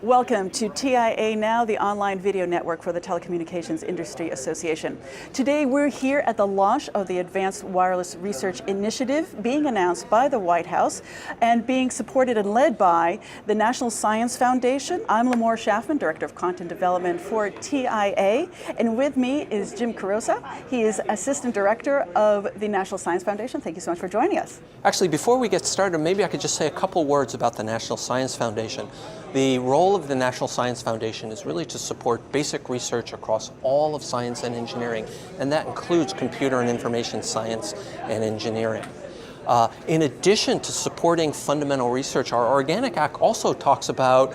Welcome to TIA Now, the online video network for the Telecommunications Industry Association. Today we're here at the launch of the Advanced Wireless Research Initiative being announced by the White House and being supported and led by the National Science Foundation. I'm Limor Schaffman, Director of Content Development for TIA, and with me is Jim Carosa. He is Assistant Director of the National Science Foundation. Thank you so much for joining us. Actually, before we get started, maybe I could just say a couple words about the National Science Foundation. The role of the National Science Foundation is really to support basic research across all of science and engineering, and that includes computer and information science and engineering. In addition to supporting fundamental research, our Organic Act also talks about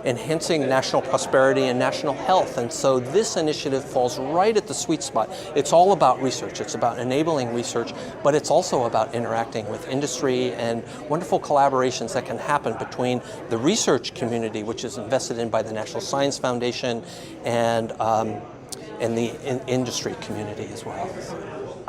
enhancing national prosperity and national health, and so this initiative falls right at the sweet spot. It's all about research, it's about enabling research, but it's also about interacting with industry and wonderful collaborations that can happen between the research community, which is invested in by the National Science Foundation, and the industry community as well.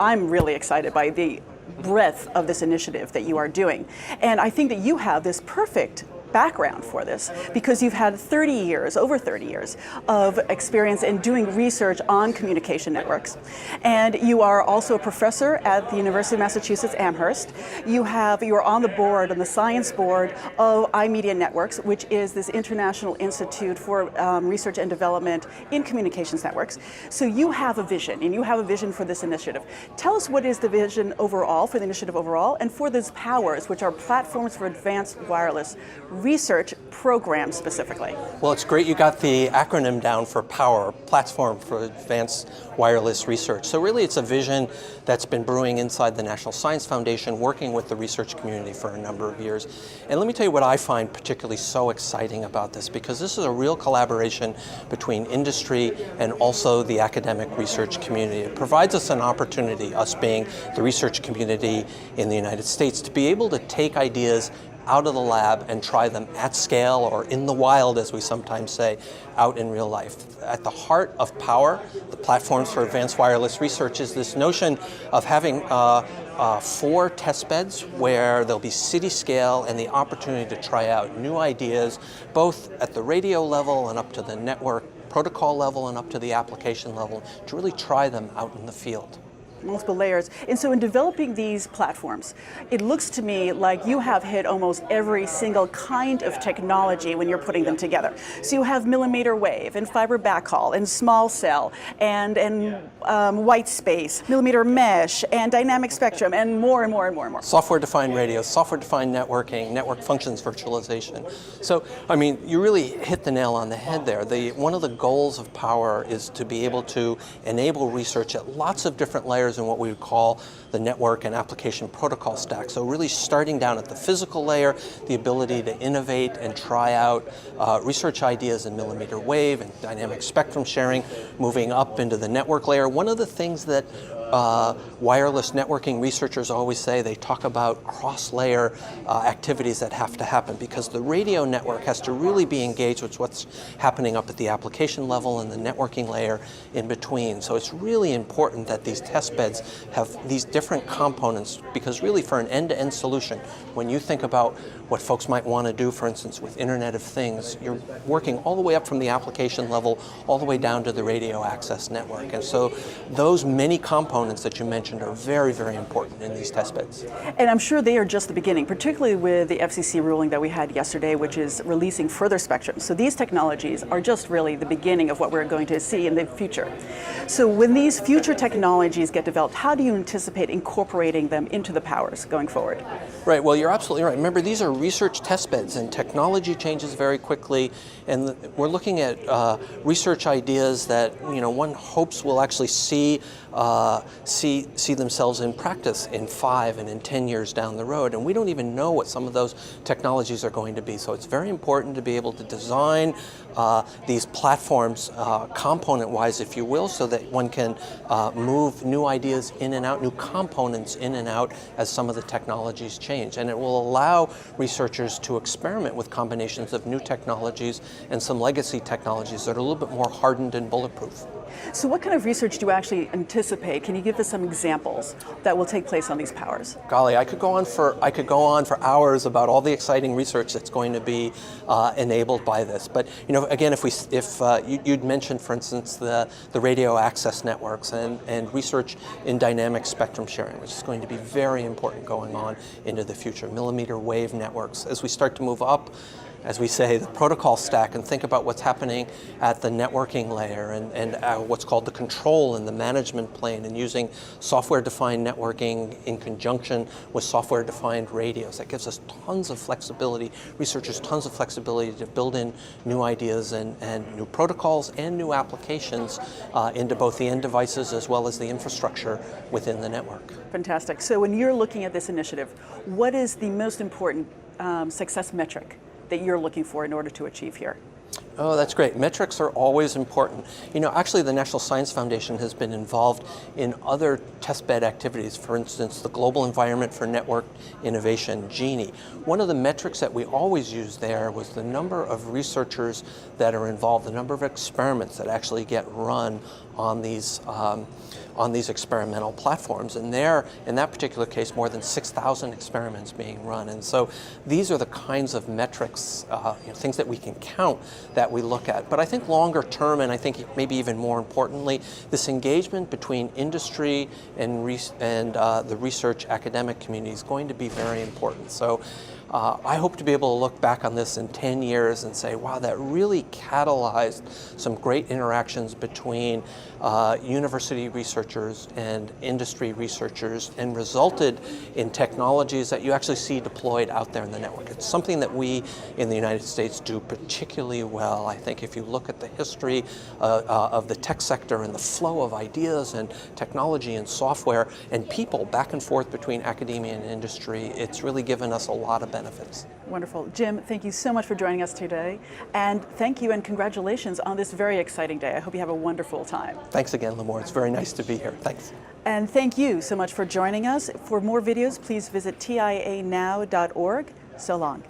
I'm really excited by the breadth of this initiative that you are doing. And I think that you have this perfect background for this because you've had over 30 years of experience in doing research on communication networks. And you are also a professor at the University of Massachusetts Amherst. You are on the science board of iMedia Networks, which is this international institute for research and development in communications networks. So you have a vision, and you have a vision for this initiative. Tell us what is the vision overall for the initiative overall, and for those POWERs, which are platforms for advanced wireless research programs specifically. Well, it's great you got the acronym down for POWER, Platform for Advanced Wireless Research. So really it's a vision that's been brewing inside the National Science Foundation, working with the research community for a number of years. And let me tell you what I find particularly so exciting about this, because this is a real collaboration between industry and also the academic research community. It provides us an opportunity, us being the research community in the United States, to be able to take ideas out of the lab and try them at scale, or in the wild, as we sometimes say, out in real life. At the heart of POWER, the Platforms for Advanced Wireless Research, is this notion of having 4 test beds where there'll be city scale and the opportunity to try out new ideas, both at the radio level and up to the network protocol level and up to the application level, to really try them out in the field. Multiple layers. And so in developing these platforms, it looks to me like you have hit almost every single kind of technology when you're putting them together. So you have millimeter wave and fiber backhaul and small cell and white space, millimeter mesh and dynamic spectrum, and more and more and more and more. Software-defined radio, software-defined networking, network functions virtualization. So, I mean, you really hit the nail on the head there. One of the goals of POWER is to be able to enable research at lots of different layers in what we would call the network and application protocol stack. So really starting down at the physical layer, the ability to innovate and try out research ideas in millimeter wave and dynamic spectrum sharing, moving up into the network layer. One of the things that wireless networking researchers always say, they talk about cross-layer activities that have to happen, because the radio network has to really be engaged with what's happening up at the application level and the networking layer in between. So it's really important that these test beds have these different components, because really for an end-to-end solution, when you think about what folks might want to do, for instance, with Internet of Things, you're working all the way up from the application level all the way down to the radio access network. And so those many components that you mentioned are very, very important in these test beds. And I'm sure they are just the beginning, particularly with the FCC ruling that we had yesterday, which is releasing further spectrum. So these technologies are just really the beginning of what we're going to see in the future. So when these future technologies get developed, how do you anticipate incorporating them into the POWERs going forward? Right, well, you're absolutely right. Remember, these are research test beds, and technology changes very quickly, and we're looking at research ideas that one hopes will actually see themselves in practice in 5 and in 10 years down the road, and we don't even know what some of those technologies are going to be. So it's very important to be able to design these platforms component-wise, if you will, so that one can move new ideas in and out, new components in and out as some of the technologies change. And it will allow researchers to experiment with combinations of new technologies and some legacy technologies that are a little bit more hardened and bulletproof. So what kind of research do you actually anticipate? Can you give us some examples that will take place on these powers? Golly, I could go on for hours about all the exciting research that's going to be enabled by this. But again, if you'd mentioned, for instance, the radio access networks and research in dynamic spectrum sharing, which is going to be very important going on into the future. Millimeter wave networks, as we start to move up, as we say, the protocol stack, and think about what's happening at the networking layer and what's called the control and the management plane, and using software-defined networking in conjunction with software-defined radios. That gives us tons of flexibility, researchers tons of flexibility to build in new ideas and new protocols and new applications into both the end devices as well as the infrastructure within the network. Fantastic. So when you're looking at this initiative, what is the most important success metric that you're looking for in order to achieve here? Oh, that's great. Metrics are always important. Actually, the National Science Foundation has been involved in other testbed activities. For instance, the Global Environment for Network Innovation, GENI. One of the metrics that we always used there was the number of researchers that are involved, the number of experiments that actually get run on these experimental platforms. And there, in that particular case, more than 6,000 experiments being run. And so these are the kinds of metrics, things that we can count that we look at. But I think longer term, and I think maybe even more importantly, this engagement between industry and the research academic community is going to be very important. So I hope to be able to look back on this in 10 years and say, wow, that really catalyzed some great interactions between university researchers and industry researchers and resulted in technologies that you actually see deployed out there in the network. It's something that we in the United States do particularly well. I think if you look at the history of the tech sector and the flow of ideas and technology and software and people back and forth between academia and industry, it's really given us a lot of benefits. Wonderful. Jim, thank you so much for joining us today. And thank you and congratulations on this very exciting day. I hope you have a wonderful time. Thanks again, Limor. It's very nice to be here. Thanks. And thank you so much for joining us. For more videos, please visit tianow.org. So long.